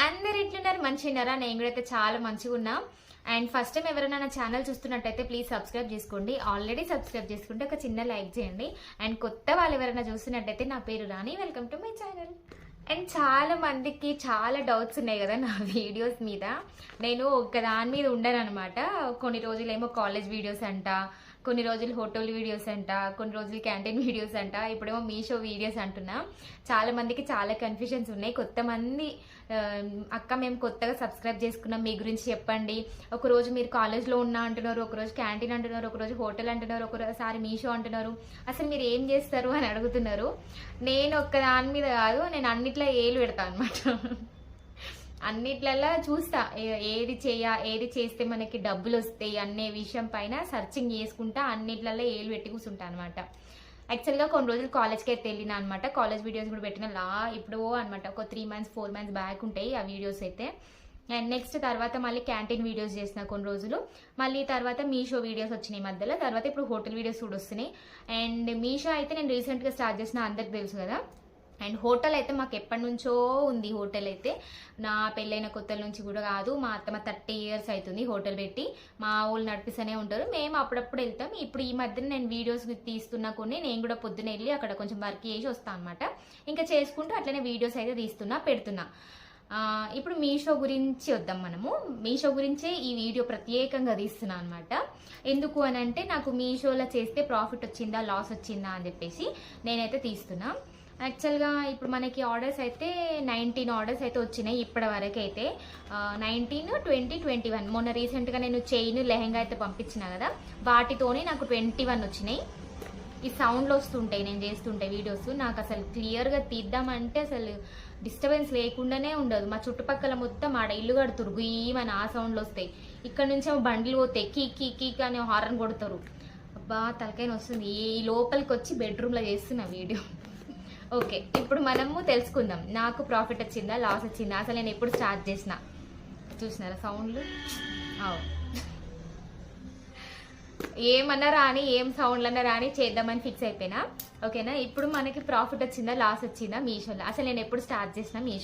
అందరు ఎట్లున్నారు? మంచిగా ఉన్నారా? నేను కూడా అయితే చాలా మంచిగా ఉన్నా. అండ్ ఫస్ట్ టైం ఎవరైనా నా ఛానల్ చూస్తున్నట్టయితే ప్లీజ్ సబ్స్క్రైబ్ చేసుకోండి. ఆల్రెడీ సబ్స్క్రైబ్ చేసుకుంటే ఒక చిన్న లైక్ చేయండి. అండ్ కొత్త వాళ్ళు ఎవరైనా చూస్తున్నట్టయితే నా పేరు Rani, welcome to my channel. And చాలా మందికి చాలా డౌట్స్ ఉన్నాయి కదా నా వీడియోస్ మీద. నేను ఒక దాని మీద ఉండను అనమాట. కొన్ని రోజులేమో కాలేజ్ వీడియోస్ అంట, కొన్ని రోజులు హోటల్ వీడియోస్ అంట, కొన్ని రోజులు క్యాంటీన్ వీడియోస్ అంట, ఇప్పుడేమో మీషో వీడియోస్ అంటున్నా. చాలా మందికి చాలా కన్ఫ్యూజన్స్ ఉన్నాయి. మంది అక్క మేము కొత్తగా సబ్స్క్రైబ్ చేసుకున్నాం, మీ గురించి చెప్పండి. ఒకరోజు మీరు కాలేజ్లో ఉన్నా అంటున్నారు, ఒకరోజు క్యాంటీన్ అంటున్నారు, ఒకరోజు హోటల్ అంటున్నారు, ఒకసారి మీషో అంటున్నారు. అసలు మీరు ఏం చేస్తారు అని అడుగుతున్నారు. నేను ఒక్క దాని మీద కాదు, నేను అన్నిట్లో ఏలు పెడతా అనమాట. అన్నిట్లల్లో చూస్తా ఏది చేస్తే మనకి డబ్బులు వస్తాయి అనే విషయం పైన సర్చింగ్ చేసుకుంటా, అన్నిట్లలో ఏలు పెట్టి కూర్చుంటా అనమాట. యాక్చువల్గా కొన్ని రోజులు కాలేజ్కి అయితే వెళ్ళినా అనమాట. కాలేజ్ వీడియోస్ కూడా పెట్టిన ఇప్పుడు అనమాట ఒక 3 months 4 months బ్యాక్ ఉంటాయి ఆ వీడియోస్ అయితే. అండ్ నెక్స్ట్ తర్వాత మళ్ళీ క్యాంటీన్ వీడియోస్ చేసిన కొన్ని రోజులు, మళ్ళీ తర్వాత మీషో వీడియోస్ వచ్చినాయి మధ్యలో. తర్వాత ఇప్పుడు హోటల్ వీడియోస్ కూడా వస్తున్నాయి. అండ్ మీషో అయితే నేను రీసెంట్గా స్టార్ట్ చేసిన, అందరికి తెలుసు కదా. అండ్ హోటల్ అయితే మాకు ఎప్పటి నుంచో ఉంది. హోటల్ అయితే నా పెళ్ళైన కొత్తల నుంచి కూడా కాదు, మా అత్తమ్మ 30 years అవుతుంది హోటల్ పెట్టి. మా ఊళ్ళు నడిపిస్తూనే ఉంటారు, మేము అప్పుడప్పుడు వెళ్తాం. ఇప్పుడు ఈ మధ్యన నేను వీడియోస్ తీస్తున్నా కొన్ని, నేను కూడా పొద్దున వెళ్ళి అక్కడ కొంచెం వర్క్ చేసి వస్తాను అనమాట. ఇంకా చేసుకుంటూ అట్లనే వీడియోస్ అయితే తీస్తున్నా, పెడుతున్నా. ఇప్పుడు మీషో గురించి వద్దాం మనము. మీషో గురించే ఈ వీడియో ప్రత్యేకంగా తీస్తున్నా అనమాట. ఎందుకు అని అంటే నాకు మీషోలో చేస్తే ప్రాఫిట్ వచ్చిందా లాస్ వచ్చిందా అని చెప్పేసి నేనైతే తీస్తున్నా. యాక్చువల్గా ఇప్పుడు మనకి ఆర్డర్స్ అయితే 19 ఆర్డర్స్ అయితే వచ్చినాయి ఇప్పటి వరకు అయితే. 19, 20, 21 మొన్న రీసెంట్గా నేను చైన్ లెహెంగా అయితే పంపించిన కదా, వాటితోనే నాకు 21 వచ్చినాయి. ఈ సౌండ్లు వస్తుంటాయి నేను చేస్తుంటే వీడియోస్. నాకు అసలు క్లియర్గా తీద్దామంటే అసలు డిస్టర్బెన్స్ లేకుండానే ఉండదు. మా చుట్టుపక్కల మొత్తం ఆడ ఇల్లు కడుతురు, గుయ్యమని ఆ సౌండ్లు వస్తాయి. ఇక్కడ నుంచి బండ్లు పోతాయి, కీ కీ అని హారన్ కొడతారు. అబ్బా తలకైన వస్తుంది. ఈ లోపలికి వచ్చి బెడ్రూమ్లో చేస్తున్నా వీడియో. ఓకే, ఇప్పుడు మనము తెలుసుకుందాం నాకు ప్రాఫిట్ వచ్చిందా లాస్ వచ్చిందా, అసలు నేను ఎప్పుడు స్టార్ట్ చేసిన. చూసినారా సౌండ్లు? ఏమన్నా రాని, ఏం సౌండ్లు అన్నా రాని, చేద్దామని ఫిక్స్ అయిపోయినా. ఓకేనా, ఇప్పుడు మనకి ప్రాఫిట్ వచ్చిందా లాస్ వచ్చిందా మీషోలో, అసలు నేను ఎప్పుడు స్టార్ట్ చేసిన మీషో.